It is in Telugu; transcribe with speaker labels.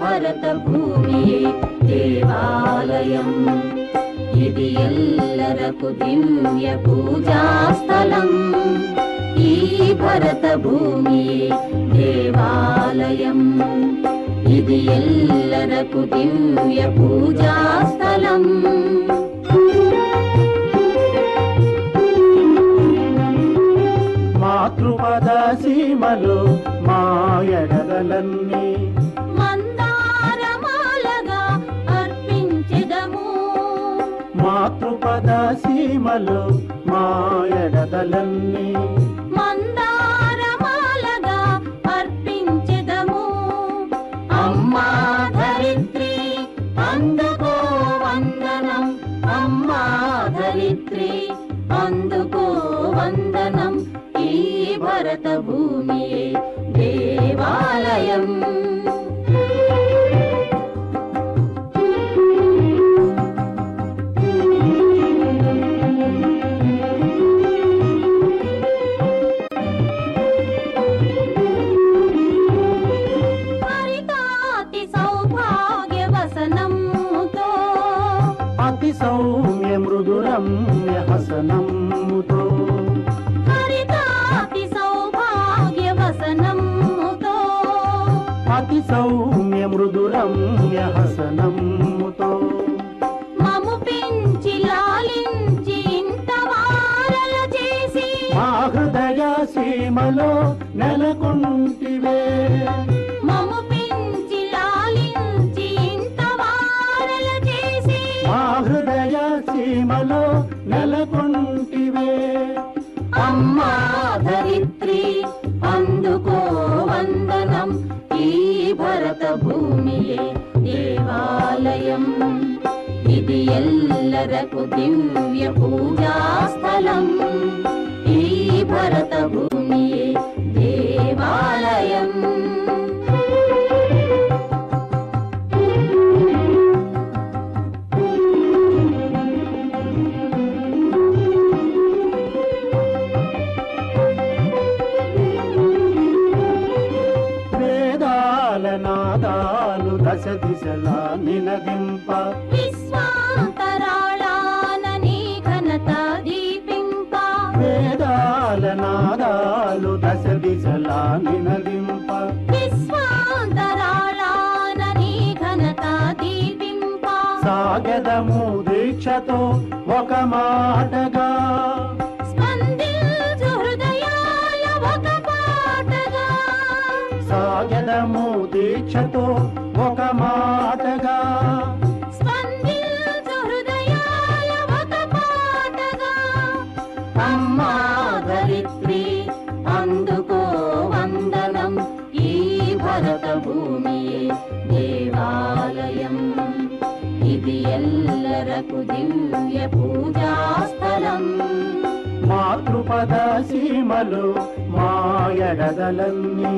Speaker 1: భరత భూమియే దేవాలయం ఇది ఎల్లరకు దివ్య పూజా స్థలం ఈ భరత భూమియే దేవాలయం ఇది ఎల్లరకు దివ్య పూజా స్థలం
Speaker 2: మాతృపద సీమలో మా ఎడదలన్నీ
Speaker 1: మందారమాలగా అర్పించెదము
Speaker 2: మాతృపద సీమలో మా ఎడదలన్నీ
Speaker 1: మందారమాలగా అర్పించెదము అమ్మా ధరిత్రి అందుకో వందనం అమ్మా ధరిత్రి అందుకో వందనం ఈ భరత భూమియే దేవాలయం హరితాతి సౌభాగ్య వసనముతో
Speaker 2: అతి సౌమ్య మృదురమ్య హసనముతో
Speaker 1: హరితాతి సౌభాగ్య వసనముతో
Speaker 2: అతి సౌమ్య మృదురమ్య హసనముతో
Speaker 1: మము పెంచి లాలించి ఇంత వారల చేసి
Speaker 2: మా హృదయ సీమలో నెలకొంటివే
Speaker 1: మము పెంచి లాలించి ఇంత వారల చేసి
Speaker 2: మా హృదయ సీమలో నెలకొంటివే
Speaker 1: అమ్మా ధరిత్రి అందుకో వందనం ఈ భరత భూమియే దేవాలయం ఇది ఎల్లరకు దివ్య పూజా స్థలం ఈ భరత భూమియే దేవాలయం
Speaker 2: వేదాల నాదాలు దశ దిశలా నినదింప
Speaker 1: విశ్వాంతరాళాన నీ ఘనత దీపింప
Speaker 2: వేదాల నాదాలు దశ దిశలా నినదింప
Speaker 1: విశ్వాంతరాళాన నీ ఘనత దీపింప
Speaker 2: సాగెదము దీక్షతో ఒక మాటగా
Speaker 1: స్పందించు హృదయాల ఒక పాటగా
Speaker 2: సాగెదము దీక్షతో ఒక మాటగా
Speaker 1: స్పందించు హృదయాల ఒక పాటగా అమ్మా ధరిత్రి అందుకో వందనం ఈ భరత భూమియే దేవాలయం ఇది ఎల్లరకు దివ్య పూజా స్థలం
Speaker 2: మాతృపద సీమలు మా ఎడదలన్నీ